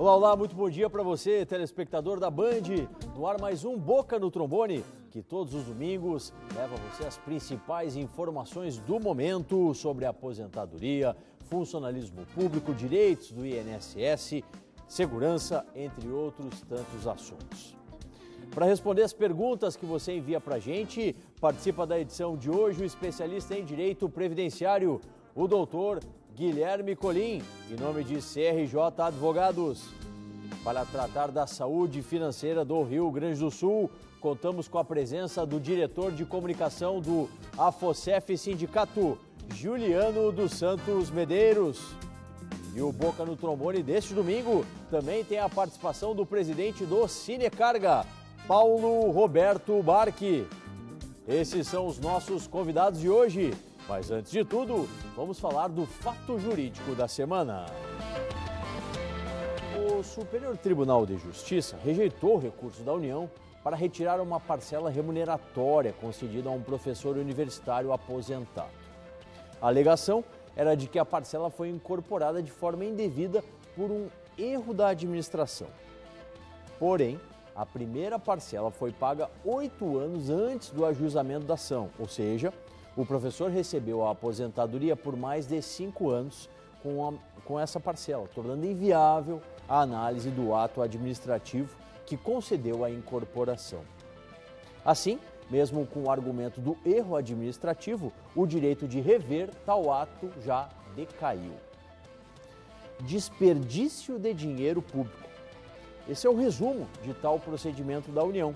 Olá, olá, muito bom dia para você, telespectador da Band. No ar mais um Boca no Trombone, que todos os domingos leva a você as principais informações do momento sobre aposentadoria, funcionalismo público, direitos do INSS, segurança, entre outros tantos assuntos. Para responder as perguntas que você envia para a gente, participa da edição de hoje o especialista em direito previdenciário, o doutor Guilherme Colim, em nome de CRJ Advogados. Para tratar da saúde financeira do Rio Grande do Sul, contamos com a presença do diretor de comunicação do AFOCEF Sindicato, Juliano dos Santos Medeiros. E o Boca no Trombone deste domingo também tem a participação do presidente do Cinecarga, Paulo Roberto Barque. Esses são os nossos convidados de hoje. Mas antes de tudo, vamos falar do fato jurídico da semana. O Superior Tribunal de Justiça rejeitou o recurso da União para retirar uma parcela remuneratória concedida a um professor universitário aposentado. A alegação era de que a parcela foi incorporada de forma indevida por um erro da administração. Porém, a primeira parcela foi paga 8 anos antes do ajuizamento da ação, ou seja, o professor recebeu a aposentadoria por mais de 5 anos com essa parcela, tornando inviável a análise do ato administrativo que concedeu a incorporação. Assim, mesmo com o argumento do erro administrativo, o direito de rever tal ato já decaiu. Desperdício de dinheiro público. Esse é o resumo de tal procedimento da União,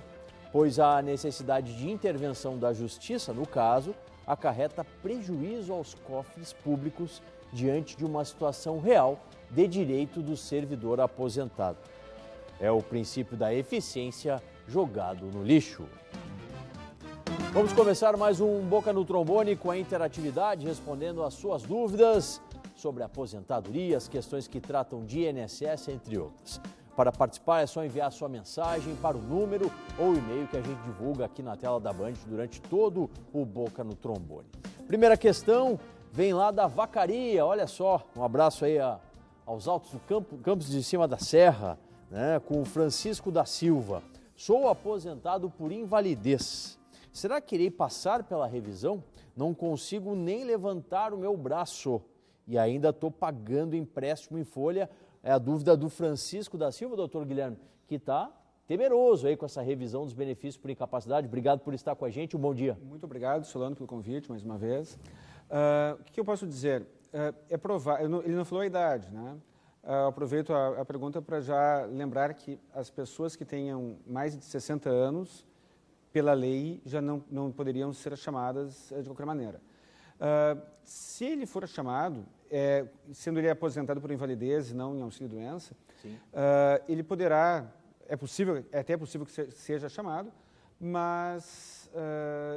pois a necessidade de intervenção da Justiça, no caso, acarreta prejuízo aos cofres públicos diante de uma situação real de direito do servidor aposentado. É o princípio da eficiência jogado no lixo. Vamos começar mais um Boca no Trombone com a interatividade, respondendo às suas dúvidas sobre aposentadoria, as questões que tratam de INSS, entre outras. Para participar é só enviar sua mensagem para o número ou e-mail que a gente divulga aqui na tela da Band durante todo o Boca no Trombone. Primeira questão vem lá da Vacaria, olha só, um abraço aí aos altos do Campos de Cima da Serra, né, com o Francisco da Silva. Sou aposentado por invalidez. Será que irei passar pela revisão? Não consigo nem levantar o meu braço e ainda estou pagando empréstimo em folha. É a dúvida do Francisco da Silva, doutor Guilherme, que está temeroso aí com essa revisão dos benefícios por incapacidade. Obrigado por estar com a gente, um bom dia. Muito obrigado, Solano, pelo convite, mais uma vez. O que eu posso dizer? É provável, ele não falou a idade, né? Aproveito a pergunta para já lembrar que as pessoas que tenham mais de 60 anos, pela lei, já não poderiam ser chamadas de qualquer maneira. Se ele for chamado, sendo ele aposentado por invalidez e não em auxílio-doença, ele poderá, é até possível que seja chamado, mas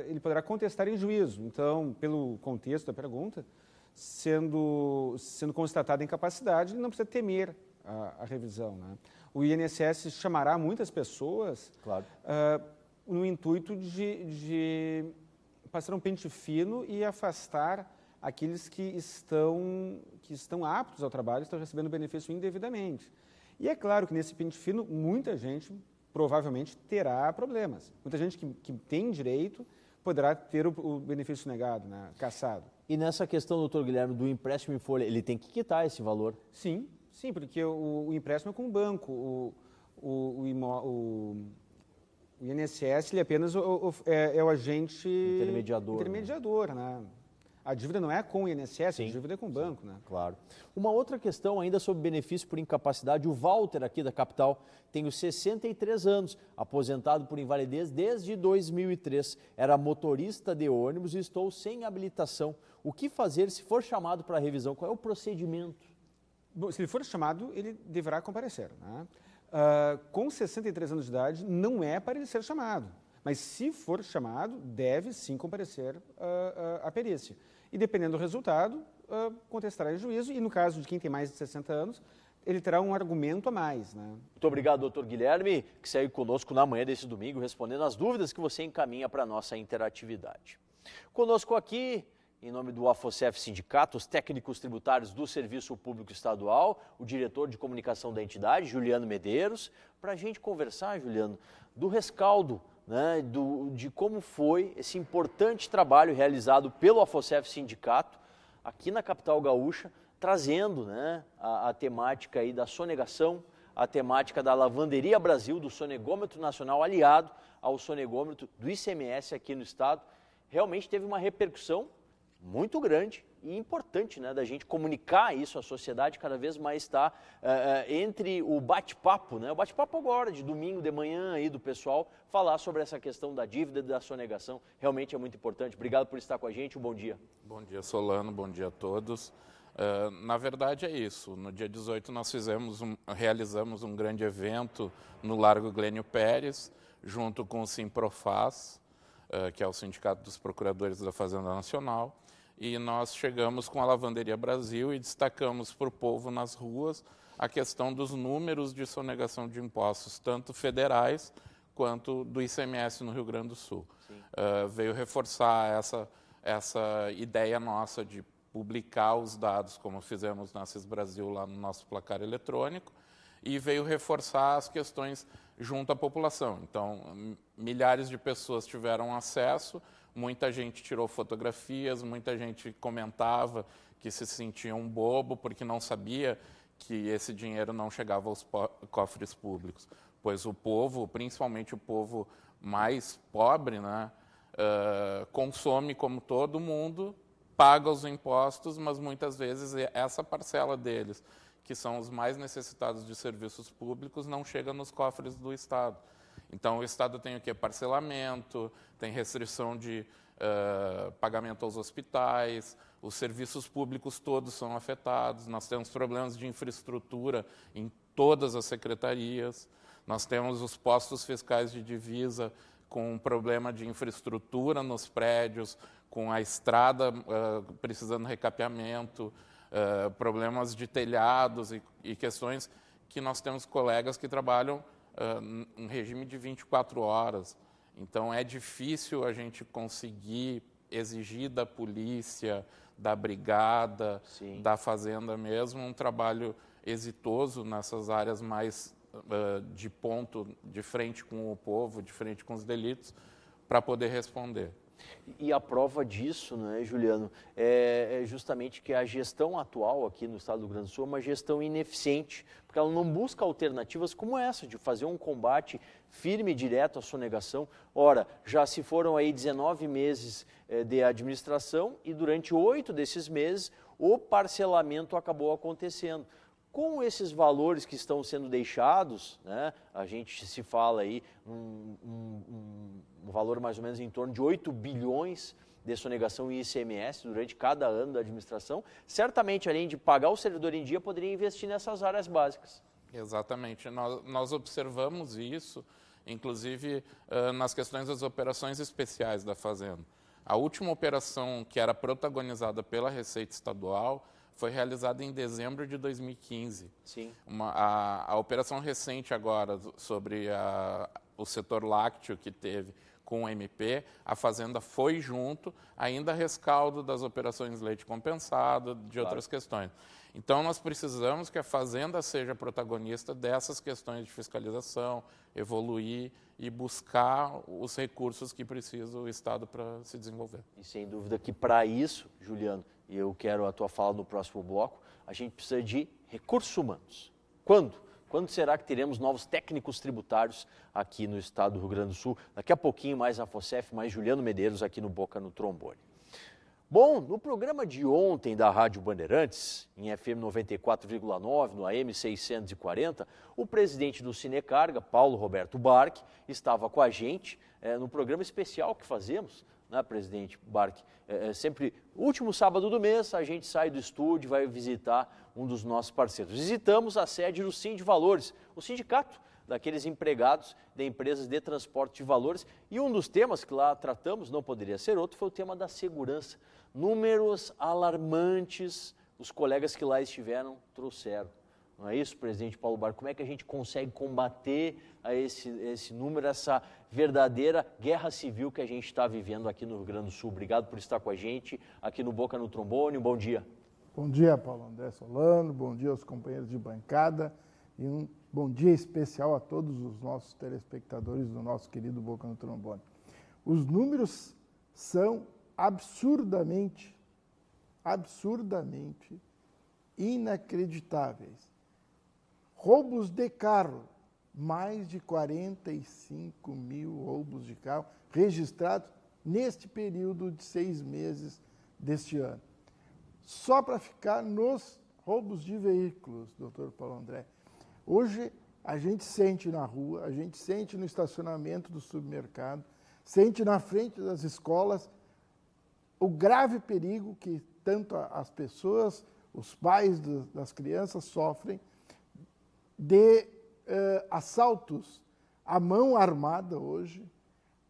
ele poderá contestar em juízo. Então, pelo contexto da pergunta, sendo constatada a incapacidade, ele não precisa temer a revisão, né? O INSS chamará muitas pessoas, claro, no intuito de passar um pente fino e afastar aqueles que estão aptos ao trabalho e estão recebendo benefício indevidamente. E é claro que nesse pente fino, muita gente provavelmente terá problemas. Muita gente que tem direito poderá ter o benefício negado, né, cassado. E nessa questão, doutor Guilherme, do empréstimo em folha, ele tem que quitar esse valor? Sim, porque o empréstimo é com o banco. O INSS ele apenas é o agente intermediador, né? A dívida não é com o INSS, sim, a dívida é com o banco, né? Claro. Uma outra questão ainda sobre benefício por incapacidade, o Walter aqui da capital, tenho 63 anos, aposentado por invalidez desde 2003, era motorista de ônibus e estou sem habilitação. O que fazer se for chamado para a revisão? Qual é o procedimento? Bom, se ele for chamado, ele deverá comparecer, né? Com 63 anos de idade, não é para ele ser chamado. Mas, se for chamado, deve sim comparecer à perícia. E, dependendo do resultado, contestará em juízo. E, no caso de quem tem mais de 60 anos, ele terá um argumento a mais, né? Muito obrigado, doutor Guilherme, que saiu conosco na manhã desse domingo, respondendo as dúvidas que você encaminha para a nossa interatividade. Conosco aqui em nome do AFOSEF Sindicato, os técnicos tributários do Serviço Público Estadual, o diretor de comunicação da entidade, Juliano Medeiros, para a gente conversar, Juliano, do rescaldo, né, de como foi esse importante trabalho realizado pelo AFOSEF Sindicato aqui na capital gaúcha, trazendo, né, a temática aí da sonegação, a temática da Lavanderia Brasil, do sonegômetro nacional aliado ao sonegômetro do ICMS aqui no estado. Realmente teve uma repercussão muito grande e importante, né, da gente comunicar isso à sociedade, cada vez mais está entre o bate-papo, né, o bate-papo agora, de domingo de manhã aí do pessoal, falar sobre essa questão da dívida e da sonegação, realmente é muito importante. Obrigado por estar com a gente, um bom dia. Bom dia, Solano, bom dia a todos. Na verdade é isso, no dia 18 nós realizamos um grande evento no Largo Glênio Pérez, junto com o Simprofaz, que é o Sindicato dos Procuradores da Fazenda Nacional, e nós chegamos com a Lavanderia Brasil e destacamos para o povo nas ruas a questão dos números de sonegação de impostos, tanto federais quanto do ICMS no Rio Grande do Sul. Veio reforçar essa ideia nossa de publicar os dados, como fizemos na CIS Brasil lá no nosso placar eletrônico, e veio reforçar as questões junto à população. Então, milhares de pessoas tiveram acesso, muita gente tirou fotografias, muita gente comentava que se sentia um bobo porque não sabia que esse dinheiro não chegava aos cofres públicos, pois o povo, principalmente o povo mais pobre, né, consome como todo mundo, paga os impostos, mas muitas vezes essa parcela deles, que são os mais necessitados de serviços públicos, não chega nos cofres do Estado. Então, o Estado tem o quê? Parcelamento, tem restrição de pagamento aos hospitais, os serviços públicos todos são afetados, nós temos problemas de infraestrutura em todas as secretarias, nós temos os postos fiscais de divisa com um problema de infraestrutura nos prédios, com a estrada precisando de recapeamento, problemas de telhados e questões que nós temos colegas que trabalham em regime de 24 horas. Então, é difícil a gente conseguir exigir da polícia, da brigada, sim, da fazenda mesmo, um trabalho exitoso nessas áreas mais de ponto, de frente com o povo, de frente com os delitos, para poder responder. E a prova disso, né, Juliano, é justamente que a gestão atual aqui no estado do Rio Grande do Sul é uma gestão ineficiente, porque ela não busca alternativas como essa, de fazer um combate firme e direto à sonegação. Ora, já se foram aí 19 meses de administração e durante 8 desses meses o parcelamento acabou acontecendo. Com esses valores que estão sendo deixados, né, a gente se fala aí um valor mais ou menos em torno de 8 bilhões de sonegação e ICMS durante cada ano da administração, certamente, além de pagar o servidor em dia, poderia investir nessas áreas básicas. Exatamente. Nós observamos isso, inclusive nas questões das operações especiais da Fazenda. A última operação que era protagonizada pela Receita Estadual foi realizada em dezembro de 2015. Sim. A operação recente agora sobre o setor lácteo que teve com o MP, a Fazenda foi junto, ainda rescaldo das operações leite compensado, de outras questões. Então, nós precisamos que a Fazenda seja protagonista dessas questões de fiscalização, evoluir e buscar os recursos que precisa o Estado para se desenvolver. E sem dúvida que para isso, Juliano, e eu quero a tua fala no próximo bloco, a gente precisa de recursos humanos. Quando? Quando será que teremos novos técnicos tributários aqui no estado do Rio Grande do Sul? Daqui a pouquinho mais a AFOSEF, mais Juliano Medeiros aqui no Boca no Trombone. Bom, no programa de ontem da Rádio Bandeirantes, em FM 94,9, no AM 640, o presidente do Cinecarga, Paulo Roberto Barque, estava com a gente no programa especial que fazemos, né, presidente Barque? Sempre, último sábado do mês, a gente sai do estúdio e vai visitar um dos nossos parceiros. Visitamos a sede do Sindivalores, o sindicato daqueles empregados de empresas de transporte de valores. E um dos temas que lá tratamos, não poderia ser outro, foi o tema da segurança. Números alarmantes, os colegas que lá estiveram trouxeram. Não é isso, presidente Paulo Barco? Como é que a gente consegue combater esse número, essa verdadeira guerra civil que a gente está vivendo aqui no Rio Grande do Sul? Obrigado por estar com a gente aqui no Boca no Trombone. Um bom dia. Bom dia, Paulo André Solano. Bom dia aos companheiros de bancada. E um bom dia especial a todos os nossos telespectadores do nosso querido Boca no Trombone. Os números são absurdamente inacreditáveis. Roubos de carro, mais de 45 mil roubos de carro registrados neste período de 6 meses deste ano. Só para ficar nos roubos de veículos, doutor Paulo André. Hoje a gente sente na rua, a gente sente no estacionamento do supermercado, sente na frente das escolas o grave perigo que tanto as pessoas, os pais das crianças sofrem de assaltos à mão armada hoje.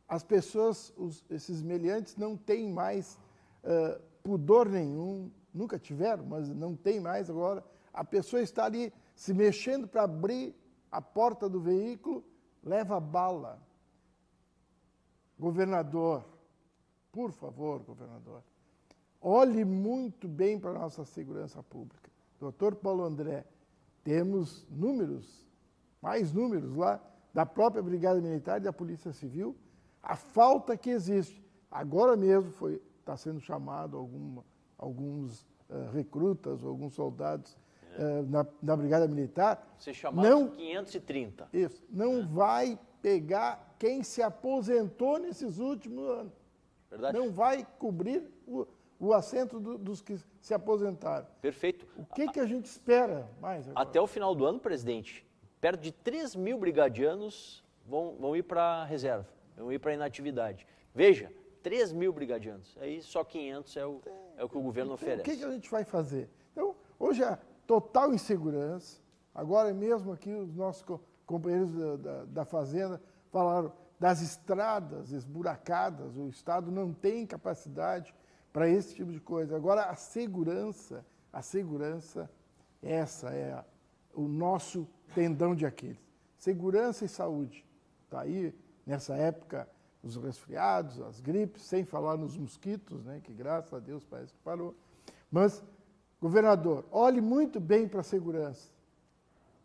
As pessoas, esses meliantes não têm mais pudor nenhum, nunca tiveram, mas não tem mais agora. A pessoa está ali se mexendo para abrir a porta do veículo, leva bala. Governador, por favor, governador, olhe muito bem para a nossa segurança pública. Doutor Paulo André, temos mais números lá, da própria Brigada Militar e da Polícia Civil, a falta que existe. Agora mesmo está sendo chamado alguns recrutas, alguns soldados na Brigada Militar. Você chamou 530. Isso, não vai pegar quem se aposentou nesses últimos anos. Verdade? Não vai cobrir o assento dos que se aposentaram. Perfeito. O que a gente espera mais agora? Até o final do ano, presidente, perto de 3 mil brigadianos vão ir para a reserva, vão ir para a inatividade. Veja, 3 mil brigadianos, aí só 500 é o que o governo oferece. O que a gente vai fazer? Então, hoje é total insegurança. Agora mesmo aqui os nossos companheiros da Fazenda falaram das estradas esburacadas, o Estado não tem capacidade para esse tipo de coisa. Agora, a segurança, essa é o nosso tendão de Aquiles. Segurança e saúde. Está aí, nessa época, os resfriados, as gripes, sem falar nos mosquitos, né, que graças a Deus parece que parou. Mas, governador, olhe muito bem para a segurança.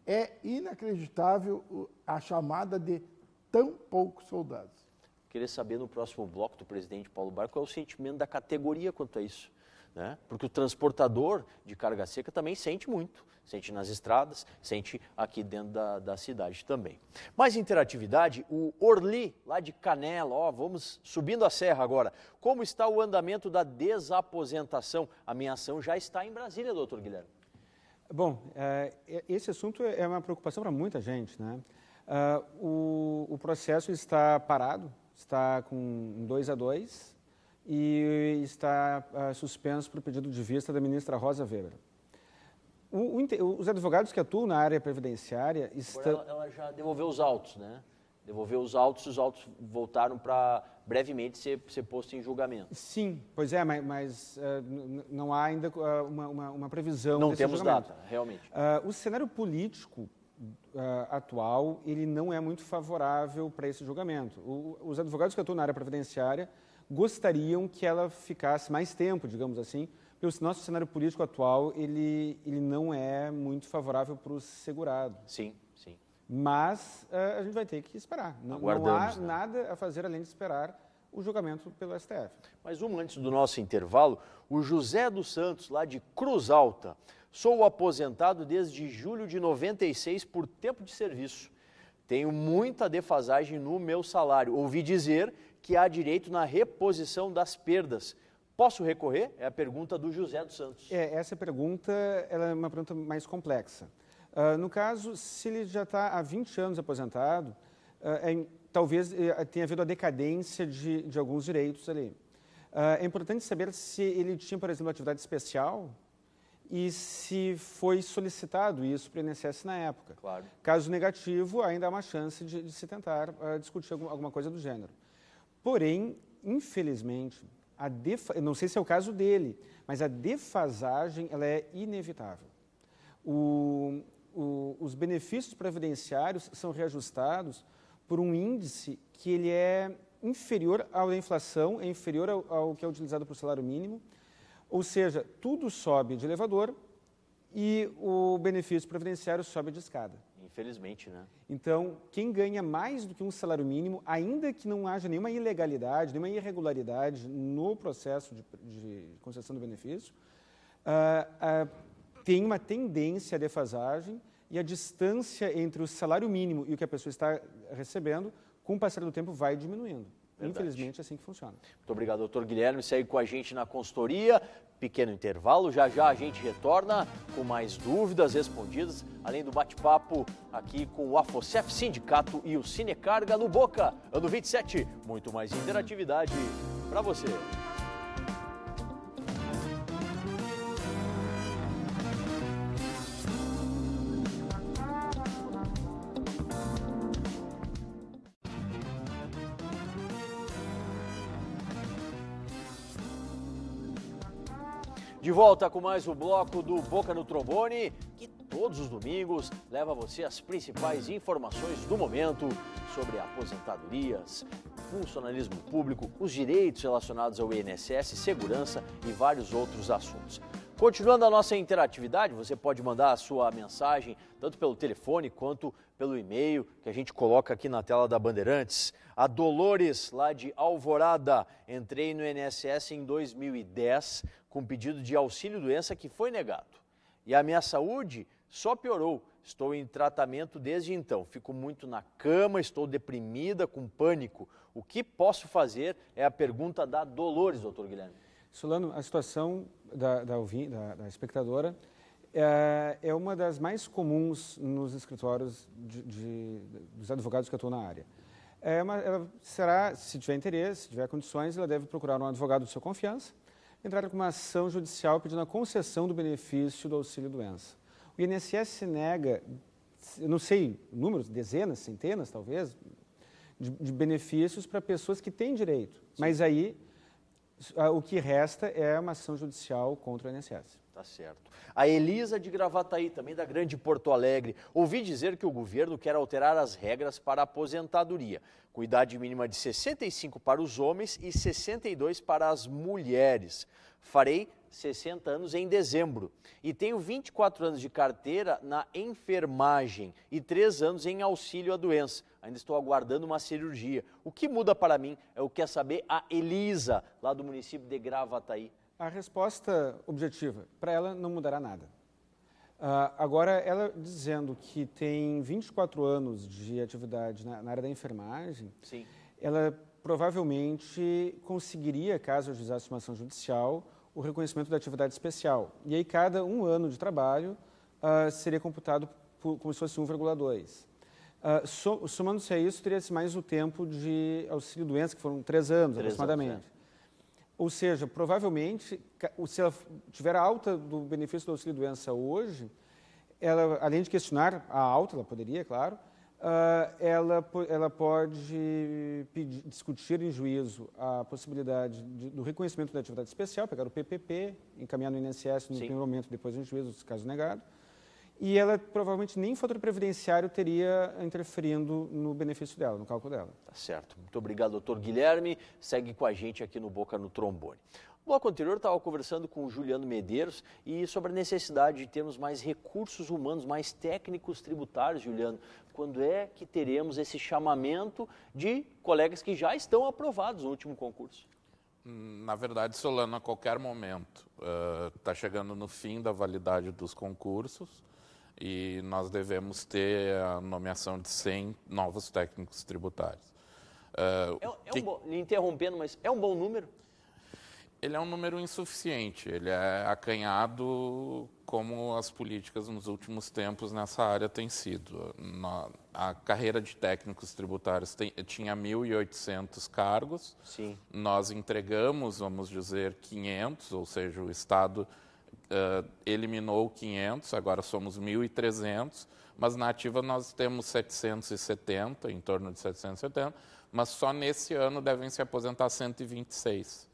É inacreditável a chamada de tão poucos soldados. Queria saber no próximo bloco do presidente Paulo Barco qual é o sentimento da categoria quanto a isso, né? Porque o transportador de carga seca também sente muito, sente nas estradas, sente aqui dentro da cidade também. Mais interatividade, o Orli, lá de Canela, vamos subindo a serra agora. Como está o andamento da desaposentação? A minha ação já está em Brasília, doutor Guilherme. Bom, esse assunto é uma preocupação para muita gente, né? O processo está parado, está com 2-2 e está suspenso por pedido de vista da ministra Rosa Weber. Os advogados que atuam na área previdenciária estão... Ela já devolveu os autos, né? Devolveu os autos voltaram para brevemente ser posto em julgamento. Sim, pois é, mas não há ainda uma previsão não desse temos julgamento. data, realmente. O cenário político atual, ele não é muito favorável para esse julgamento. Os advogados que atuam na área previdenciária gostariam que ela ficasse mais tempo, digamos assim, porque o nosso cenário político atual, ele não é muito favorável para o segurado. Sim, sim. Mas a gente vai ter que esperar. Não há nada a fazer além de esperar o julgamento pelo STF. Mas antes do nosso intervalo, o José dos Santos, lá de Cruz Alta. Sou aposentado desde julho de 96 por tempo de serviço. Tenho muita defasagem no meu salário. Ouvi dizer que há direito na reposição das perdas. Posso recorrer? É a pergunta do José dos Santos. Essa pergunta ela é uma pergunta mais complexa. No caso, se ele já está há 20 anos aposentado, talvez tenha havido a decadência de alguns direitos ali. É importante saber se ele tinha, por exemplo, atividade especial e se foi solicitado isso para o INSS na época. Claro. Caso negativo, ainda há uma chance de se tentar discutir alguma coisa do gênero. Porém, infelizmente, não sei se é o caso dele, mas a defasagem ela é inevitável. os benefícios previdenciários são reajustados por um índice que ele é inferior ao da inflação, é inferior ao que é utilizado para o salário mínimo, ou seja, tudo sobe de elevador e o benefício previdenciário sobe de escada. Infelizmente, né? Então, quem ganha mais do que um salário mínimo, ainda que não haja nenhuma ilegalidade, nenhuma irregularidade no processo de concessão do benefício, tem uma tendência à defasagem e a distância entre o salário mínimo e o que a pessoa está recebendo, com o passar do tempo, vai diminuindo. Verdade. Infelizmente, é assim que funciona. Muito obrigado, doutor Guilherme. Segue com a gente na consultoria. Pequeno intervalo. Já já a gente retorna com mais dúvidas respondidas, além do bate-papo aqui com o Afocef Sindicato e o Cinecarga no Boca. Ano 27. Muito mais interatividade para você. De volta com mais o bloco do Boca no Trombone, que todos os domingos leva a você as principais informações do momento sobre aposentadorias, funcionalismo público, os direitos relacionados ao INSS, segurança e vários outros assuntos. Continuando a nossa interatividade, você pode mandar a sua mensagem tanto pelo telefone quanto pelo e-mail que a gente coloca aqui na tela da Bandeirantes. A Dolores, lá de Alvorada, entrei no INSS em 2010 com pedido de auxílio-doença que foi negado. E a minha saúde só piorou. Estou em tratamento desde então. Fico muito na cama, estou deprimida, com pânico. O que posso fazer é a pergunta da Dolores, doutor Guilherme. Solano, a situação da espectadora é uma das mais comuns nos escritórios dos advogados que atuam na área. Ela será, se tiver interesse, se tiver condições, ela deve procurar um advogado de sua confiança, entrar com uma ação judicial pedindo a concessão do benefício do auxílio-doença. O INSS nega, eu não sei, números, dezenas, centenas talvez, de benefícios para pessoas que têm direito. Sim. Mas aí o que resta é uma ação judicial contra o INSS. Tá certo. A Elisa de Gravataí, também da Grande Porto Alegre. Ouvi dizer que o governo quer alterar as regras para a aposentadoria, com idade mínima de 65 para os homens e 62 para as mulheres. Farei 60 anos em dezembro e tenho 24 anos de carteira na enfermagem e 3 anos em auxílio à doença. Ainda estou aguardando uma cirurgia. O que muda para mim é o que quer saber a Elisa, lá do município de Gravataí. A resposta objetiva, para ela não mudará nada. Agora, ela dizendo que tem 24 anos de atividade na área da enfermagem, sim, ela provavelmente conseguiria, caso ajuizasse uma ação judicial, o reconhecimento da atividade especial. E aí, cada 1 ano de trabalho seria computado como se fosse 1,2. Somando-se a isso, teria-se mais o tempo de auxílio-doença, que foram 3 anos aproximadamente. Ou seja, provavelmente, se ela tiver a alta do benefício do auxílio-doença hoje, ela, além de questionar a alta, ela poderia, claro, ela pode discutir em juízo a possibilidade do reconhecimento da atividade especial, pegar o PPP, encaminhar no INSS no primeiro momento, depois em juízo, caso negado, e ela provavelmente nem fator previdenciário teria interferindo no benefício dela, no cálculo dela. Tá certo. Muito obrigado, doutor Guilherme. Segue com a gente aqui no Boca no Trombone. No bloco anterior, estava conversando com o Juliano Medeiros e sobre a necessidade de termos mais recursos humanos, mais técnicos tributários, Juliano. Quando é que teremos esse chamamento de colegas que já estão aprovados no último concurso? Na verdade, Solano, a qualquer momento. Está chegando no fim da validade dos concursos e nós devemos ter a nomeação de 100 novos técnicos tributários. Lhe interrompendo, mas é um bom número? Ele é um número insuficiente, ele é acanhado como as políticas nos últimos tempos nessa área têm sido. A carreira de técnicos tributários tinha 1.800 cargos. Sim. Nós entregamos, vamos dizer, 500, ou seja, o Estado eliminou 500, agora somos 1.300, mas na ativa nós temos 770, em torno de 770, mas só nesse ano devem se aposentar 126.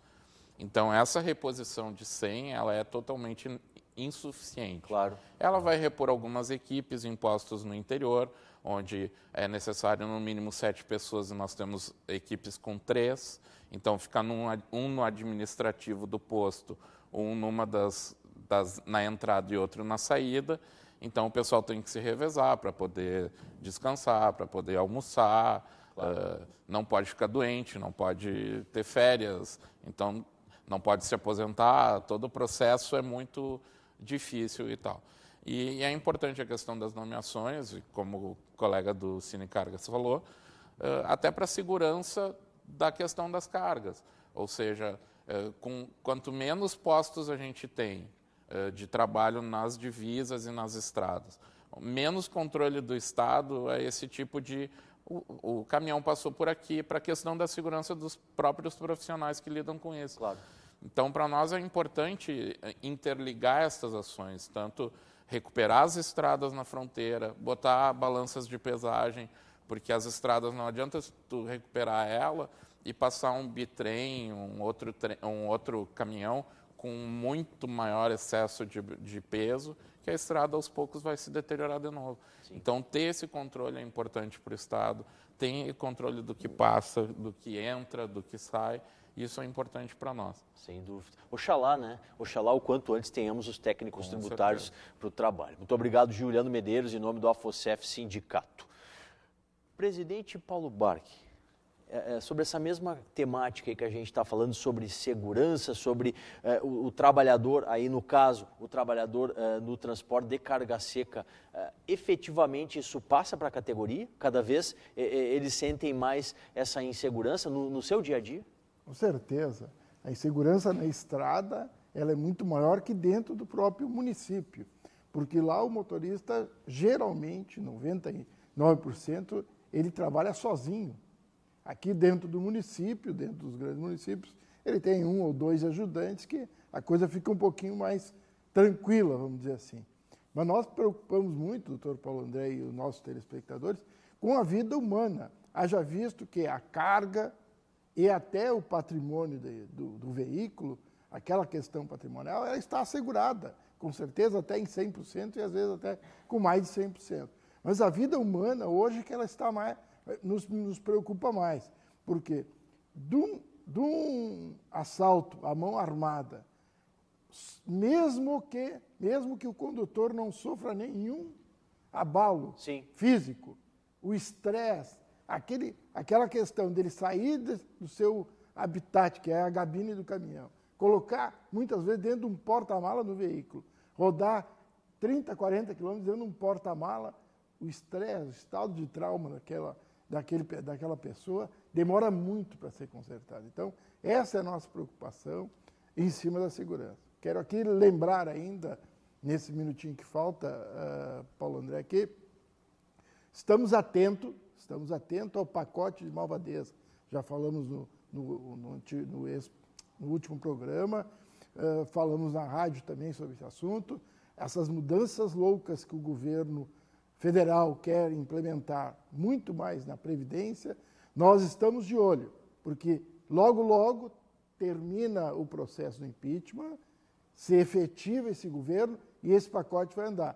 Então, essa reposição de 100, ela é totalmente insuficiente. Claro. Ela vai repor algumas equipes em postos no interior, onde é necessário no mínimo 7 pessoas e nós temos equipes com 3. Então, fica um no administrativo do posto, um na entrada e outro na saída. Então, o pessoal tem que se revezar para poder descansar, para poder almoçar. Claro. Não pode ficar doente, não pode ter férias. Então, não pode se aposentar. Todo o processo é muito difícil e tal. E é importante a questão das nomeações, como o colega do Cine Cargas falou, até para a segurança da questão das cargas. Ou seja, quanto menos postos a gente tem de trabalho nas divisas e nas estradas, menos controle do Estado é esse tipo de... O caminhão passou por aqui para a questão da segurança dos próprios profissionais que lidam com isso. Claro. Então, para nós é importante interligar essas ações, tanto recuperar as estradas na fronteira, botar balanças de pesagem, porque as estradas não adianta tu recuperar ela e passar um bitrem, um outro caminhão com muito maior excesso de peso, que a estrada aos poucos vai se deteriorar de novo. Sim. Então, ter esse controle é importante para o Estado, ter controle do que passa, do que entra, do que sai. Isso é importante para nós. Sem dúvida. Oxalá, né? Oxalá o quanto antes tenhamos os técnicos tributários para o trabalho. Muito obrigado, Juliano Medeiros, em nome do AFOCEF Sindicato. Presidente Paulo Barchi, sobre essa mesma temática aí que a gente está falando, sobre segurança, sobre o trabalhador, aí no caso, o trabalhador no transporte de carga seca, efetivamente isso passa para a categoria? Cada vez eles sentem mais essa insegurança no seu dia a dia? Com certeza. A insegurança na estrada ela é muito maior que dentro do próprio município, porque lá o motorista, geralmente, 99%, ele trabalha sozinho. Aqui dentro do município, dentro dos grandes municípios, ele tem 1 ou 2 ajudantes que a coisa fica um pouquinho mais tranquila, vamos dizer assim. Mas nós preocupamos muito, doutor Paulo André e os nossos telespectadores, com a vida humana. Haja visto que a carga e até o patrimônio do veículo, aquela questão patrimonial, ela está assegurada, com certeza até em 100% e às vezes até com mais de 100%. Mas a vida humana hoje que ela está mais, nos preocupa mais, porque de um assalto à mão armada, mesmo que o condutor não sofra nenhum abalo físico, o estresse, aquela questão dele sair do seu habitat, que é a cabine do caminhão, colocar, muitas vezes, dentro de um porta-mala no veículo, rodar 30, 40 quilômetros dentro de um porta-mala, o estresse, o estado de trauma daquela pessoa demora muito para ser consertado. Então, essa é a nossa preocupação em cima da segurança. Quero aqui lembrar ainda, nesse minutinho que falta, Paulo André, que estamos atentos ao pacote de malvadeza. Já falamos no último programa, falamos na rádio também sobre esse assunto. Essas mudanças loucas que o governo federal quer implementar muito mais na Previdência, nós estamos de olho, porque logo, logo termina o processo do impeachment, se efetiva esse governo e esse pacote vai andar.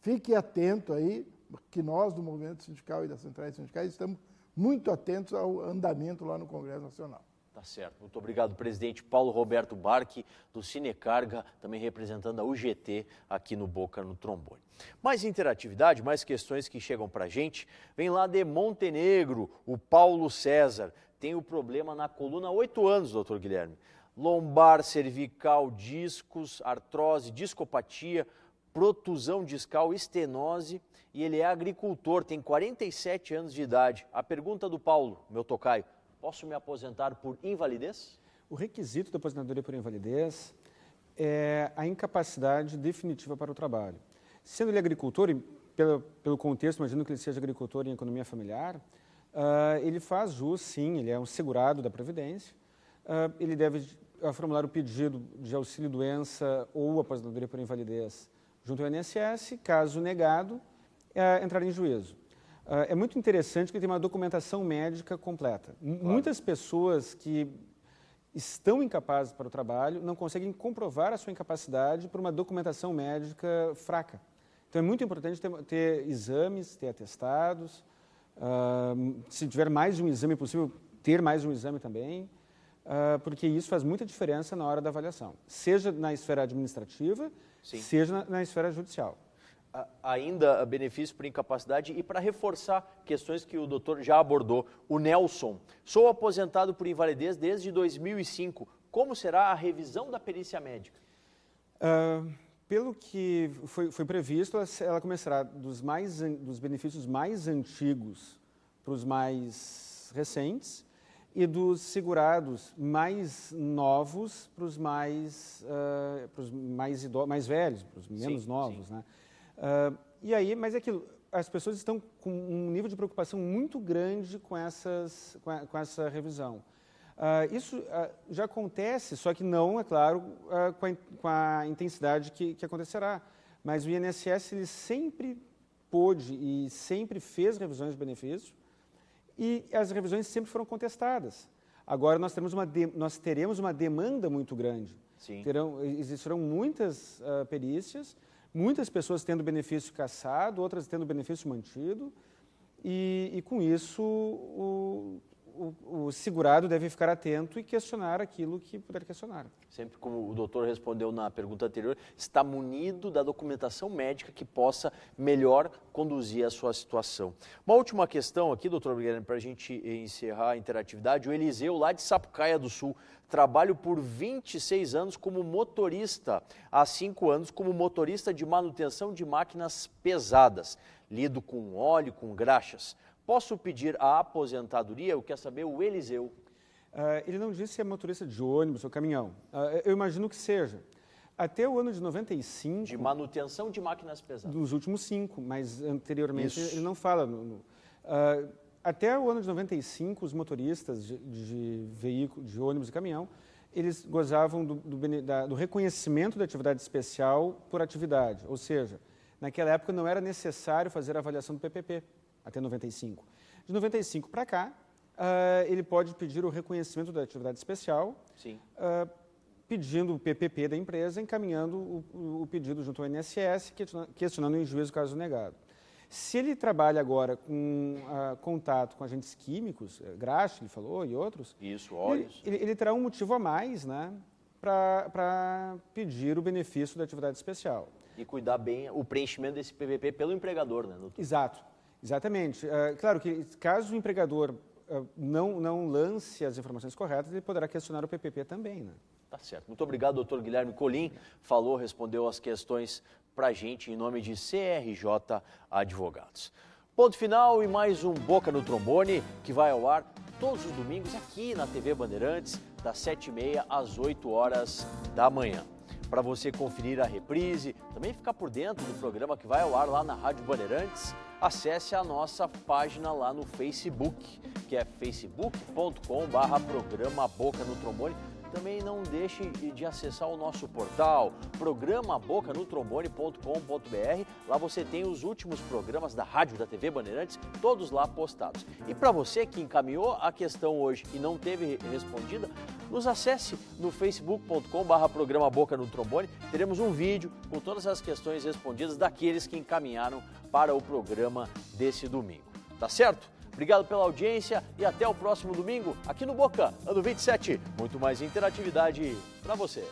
Fique atento aí, que nós do Movimento Sindical e das Centrais Sindicais estamos muito atentos ao andamento lá no Congresso Nacional. Tá certo. Muito obrigado, presidente Paulo Roberto Barchi, do Cinecarga, também representando a UGT aqui no Boca no Trombone. Mais interatividade, mais questões que chegam para a gente. Vem lá de Montenegro, o Paulo César. Tem o problema na coluna há 8 anos, doutor Guilherme. Lombar, cervical, discos, artrose, discopatia, protusão discal, estenose, e ele é agricultor, tem 47 anos de idade. A pergunta do Paulo, meu tocaio: posso me aposentar por invalidez? O requisito da aposentadoria por invalidez é a incapacidade definitiva para o trabalho. Sendo ele agricultor, e pelo contexto, imagino que ele seja agricultor em economia familiar, ele faz jus, sim, ele é um segurado da Previdência, ele deve formular o pedido de auxílio-doença ou aposentadoria por invalidez junto ao INSS, caso negado, entrar em juízo. É muito interessante que ele tem uma documentação médica completa. Claro. Muitas pessoas que estão incapazes para o trabalho, não conseguem comprovar a sua incapacidade por uma documentação médica fraca. Então, é muito importante ter exames, ter atestados, se tiver mais de um exame possível, ter mais de um exame também, porque isso faz muita diferença na hora da avaliação, seja na esfera administrativa, Sim. seja na esfera judicial. Ainda benefício por incapacidade e para reforçar questões que o doutor já abordou. O Nelson, sou aposentado por invalidez desde 2005. Como será a revisão da perícia médica? Pelo que foi previsto, ela começará dos benefícios mais antigos para os mais recentes e dos segurados mais novos para os mais velhos, para os menos novos, sim. né? E aí, mas é aquilo, as pessoas estão com um nível de preocupação muito grande com essa revisão. Isso já acontece, só que não, é claro, com a intensidade que acontecerá. Mas o INSS ele sempre pôde e sempre fez revisões de benefício e as revisões sempre foram contestadas. Agora nós teremos uma demanda muito grande. Sim. Existirão muitas perícias, muitas pessoas tendo benefício cassado, outras tendo benefício mantido, e com isso o segurado deve ficar atento e questionar aquilo que puder questionar. Sempre como o doutor respondeu na pergunta anterior, está munido da documentação médica que possa melhor conduzir a sua situação. Uma última questão aqui, doutor Guilherme, para a gente encerrar a interatividade. O Eliseu, lá de Sapucaia do Sul, trabalho por 26 anos como motorista, há 5 anos como motorista de manutenção de máquinas pesadas. Lido com óleo, com graxas. Posso pedir a aposentadoria? Eu quero saber o Eliseu. Ele não disse se é motorista de ônibus ou caminhão. Eu imagino que seja. Até o ano de 95... De manutenção de máquinas pesadas. Dos últimos 5, mas anteriormente ele não fala. Até o ano de 95, os motoristas de veículos, de ônibus e caminhão, eles gozavam do reconhecimento da atividade especial por atividade. Ou seja, naquela época não era necessário fazer a avaliação do PPP, até 95. De 95 para cá, ele pode pedir o reconhecimento da atividade especial, Sim. Pedindo o PPP da empresa, encaminhando o pedido junto ao INSS, questionando em juízo o caso negado. Se ele trabalha agora com contato com agentes químicos, graxa, ele falou, e outros, Isso, óleos. ele terá um motivo a mais, né, para pedir o benefício da atividade especial. E cuidar bem o preenchimento desse PPP pelo empregador, né, doutor? Exato, exatamente. Claro que caso o empregador não lance as informações corretas, ele poderá questionar o PPP também, né? Tá certo. Muito obrigado, doutor Guilherme Colim. Respondeu as questões para a gente em nome de CRJ Advogados. Ponto final e mais um Boca no Trombone, que vai ao ar todos os domingos aqui na TV Bandeirantes, das 7h30 às 8h da manhã. Para você conferir a reprise, também ficar por dentro do programa que vai ao ar lá na Rádio Bandeirantes, acesse a nossa página lá no Facebook, que é facebook.com/programa Boca no Trombone. Também não deixe de acessar o nosso portal, programabocanutrombone.com.br. Lá você tem os últimos programas da Rádio da TV Bandeirantes, todos lá postados. E para você que encaminhou a questão hoje e não teve respondida, nos acesse no facebook.com/programa Boca no Trombone. Teremos um vídeo com todas as questões respondidas daqueles que encaminharam para o programa desse domingo. Tá certo? Obrigado pela audiência e até o próximo domingo aqui no Boca, ano 27. Muito mais interatividade para você.